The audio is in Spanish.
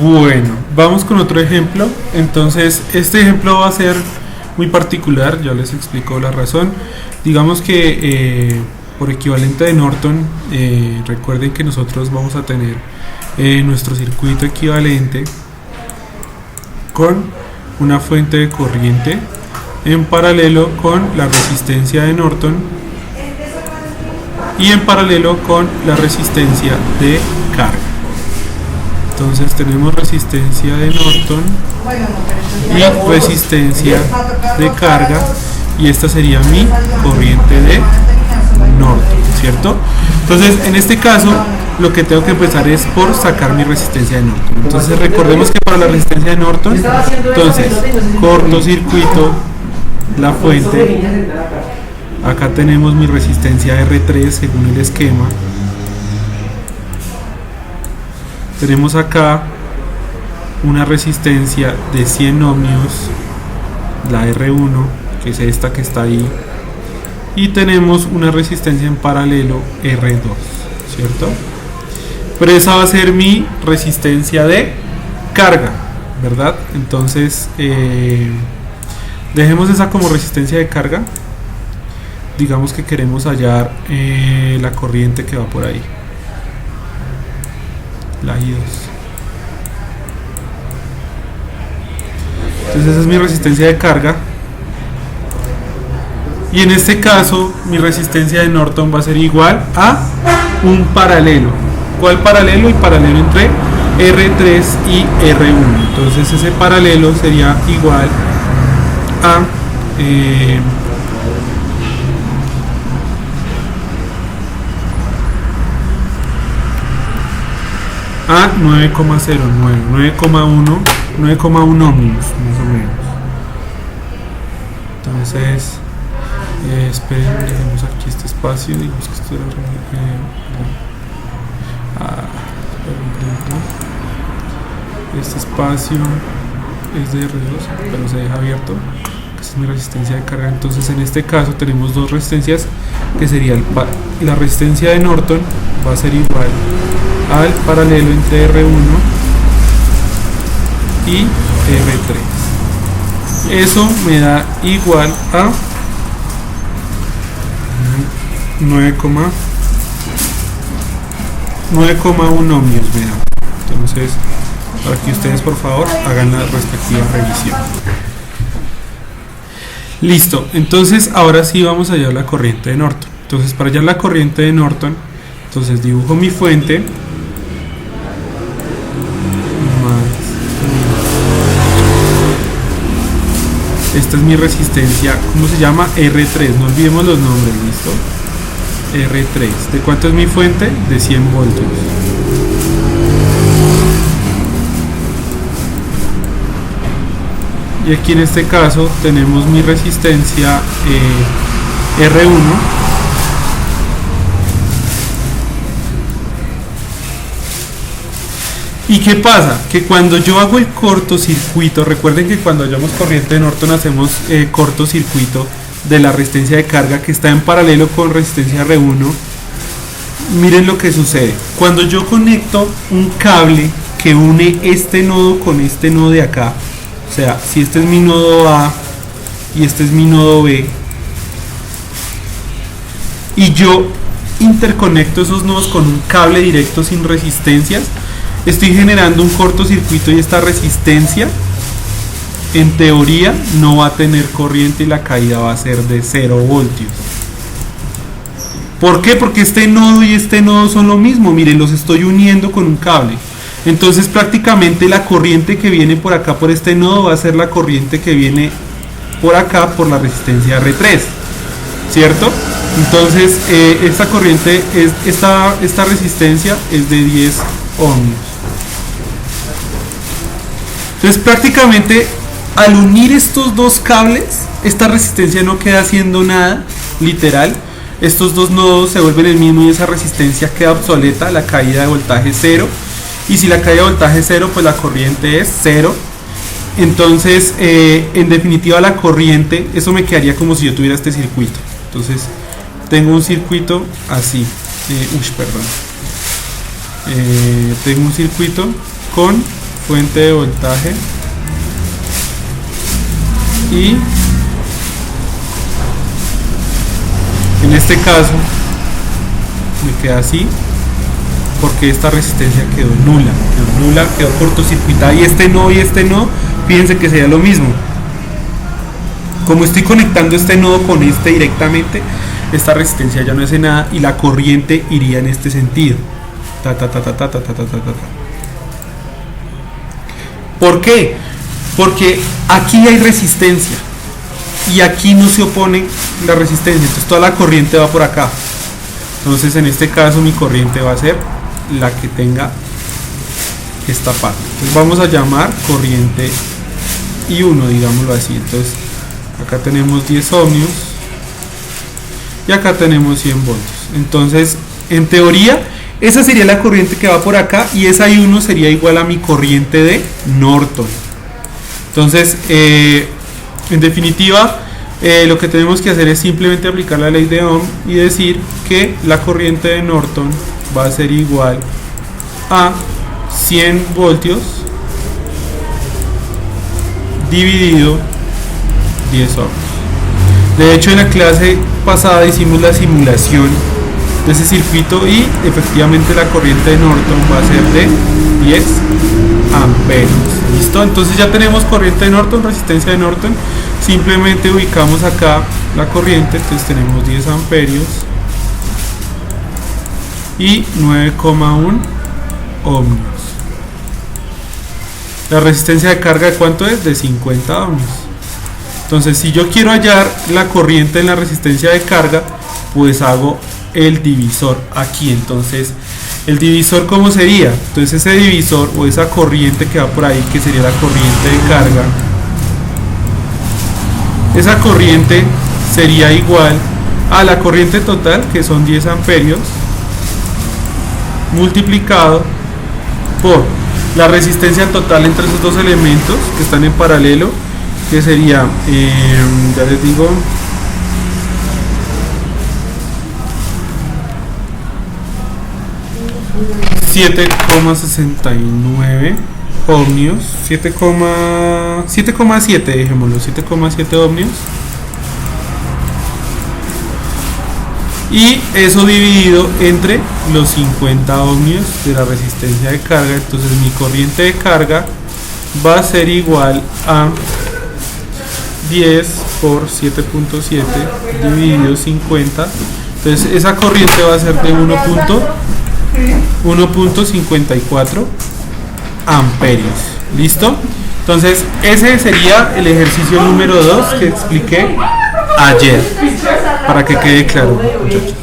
Bueno, vamos con otro ejemplo. Entonces, este ejemplo va a ser muy particular, ya les explico la razón. Digamos que por equivalente de Norton, recuerden que nosotros vamos a tener nuestro circuito equivalente con una fuente de corriente en paralelo con la resistencia de Norton y en paralelo con la resistencia de carga. Entonces tenemos resistencia de Norton y resistencia de carga, y esta sería mi corriente de Norton, ¿cierto? Entonces en este caso lo que tengo que empezar es por sacar mi resistencia de Norton. Entonces recordemos que para la resistencia de Norton, entonces cortocircuito la fuente. Acá tenemos mi resistencia R3 según el esquema. Tenemos acá una resistencia de 100 ohmios, la R1, que es esta que está ahí, y tenemos una resistencia en paralelo R2, ¿cierto? Pero esa va a ser mi resistencia de carga, ¿verdad? Entonces dejemos esa como resistencia de carga. Digamos que queremos hallar la corriente que va por ahí, la I2. Entonces esa es mi resistencia de carga, y en este caso mi resistencia de Norton va a ser igual a un paralelo. ¿Cuál paralelo? El paralelo entre R3 y R1. Entonces ese paralelo sería igual a a 9,09, 9,1 ohmios más o menos. Entonces esperen, dejemos aquí este espacio, digamos que esto era este espacio es de R2 pero se deja abierto. Esta es mi resistencia de carga. Entonces en este caso tenemos dos resistencias, que sería la resistencia de Norton va a ser igual al paralelo entre R1 y R3. Eso me da igual a 9,1 ohmios me da. Entonces para que ustedes por favor hagan la respectiva revisión. Listo, entonces ahora sí vamos a hallar la corriente de Norton. Entonces para hallar la corriente de Norton, entonces dibujo mi fuente. Esta es mi resistencia, ¿cómo se llama? R3, no olvidemos los nombres, ¿listo? R3. ¿De cuánto es mi fuente? De 100 voltios. Y aquí en este caso tenemos mi resistencia R1. ¿Y qué pasa? Que cuando yo hago el cortocircuito, recuerden que cuando hallamos corriente de Norton hacemos cortocircuito de la resistencia de carga que está en paralelo con resistencia R1. Miren lo que sucede. Cuando yo conecto un cable que une este nodo con este nodo de acá, o sea, si este es mi nodo A y este es mi nodo B, y yo interconecto esos nodos con un cable directo sin resistencias, estoy generando un cortocircuito, y esta resistencia en teoría no va a tener corriente y la caída va a ser de 0 voltios. ¿Por qué? Porque este nodo y este nodo son lo mismo. Miren, los estoy uniendo con un cable. Entonces prácticamente la corriente que viene por acá por este nodo va a ser la corriente que viene por acá por la resistencia R3, ¿cierto? Entonces esta corriente es esta resistencia es de 10 ohmios. Entonces prácticamente al unir estos dos cables, esta resistencia no queda haciendo nada, literal. Estos dos nodos se vuelven el mismo y esa resistencia queda obsoleta, la caída de voltaje es 0. Y si la caída de voltaje es 0, pues la corriente es 0. Entonces, en definitiva, la corriente, eso me quedaría como si yo tuviera este circuito. Entonces, tengo un circuito así. Tengo un circuito con fuente de voltaje y en este caso me queda así porque esta resistencia quedó nula, quedó cortocircuitada, y este no, fíjense que sería lo mismo. Como estoy conectando este nodo con este directamente, esta resistencia ya no hace nada y la corriente iría en este sentido. ¿Por qué? Porque aquí hay resistencia y aquí no se opone la resistencia, entonces toda la corriente va por acá. Entonces en este caso mi corriente va a ser la que tenga esta parte. Entonces vamos a llamar corriente I1, digámoslo así. Entonces acá tenemos 10 ohmios y acá tenemos 100 voltios. Entonces en teoría esa sería la corriente que va por acá y esa I1 sería igual a mi corriente de Norton. Entonces en definitiva lo que tenemos que hacer es simplemente aplicar la ley de Ohm y decir que la corriente de Norton va a ser igual a 100 voltios dividido 10 ohms. De hecho en la clase pasada hicimos la simulación de ese circuito y efectivamente la corriente de Norton va a ser de 10 amperios. ¿Listo? Entonces ya tenemos corriente de Norton, resistencia de Norton. Simplemente ubicamos acá la corriente, entonces tenemos 10 amperios y 9,1 ohmios. La resistencia de carga, ¿de cuánto es? De 50 ohmios. Entonces si yo quiero hallar la corriente en la resistencia de carga, pues hago el divisor aquí. Entonces el divisor, ¿cómo sería? Entonces ese divisor o esa corriente que va por ahí, que sería la corriente de carga, esa corriente sería igual a la corriente total, que son 10 amperios, multiplicado por la resistencia total entre esos dos elementos que están en paralelo, que sería, ya les digo, 7,69 ohmios, 7,7 dejémoslo, 7,7 ohmios, y eso dividido entre los 50 ohmios de la resistencia de carga. Entonces mi corriente de carga va a ser igual a 10 por 7.7 dividido 50. Entonces esa corriente va a ser de 1.54 amperios. ¿Listo? Entonces ese sería el ejercicio número 2 que expliqué ayer, para que quede claro, muchachos.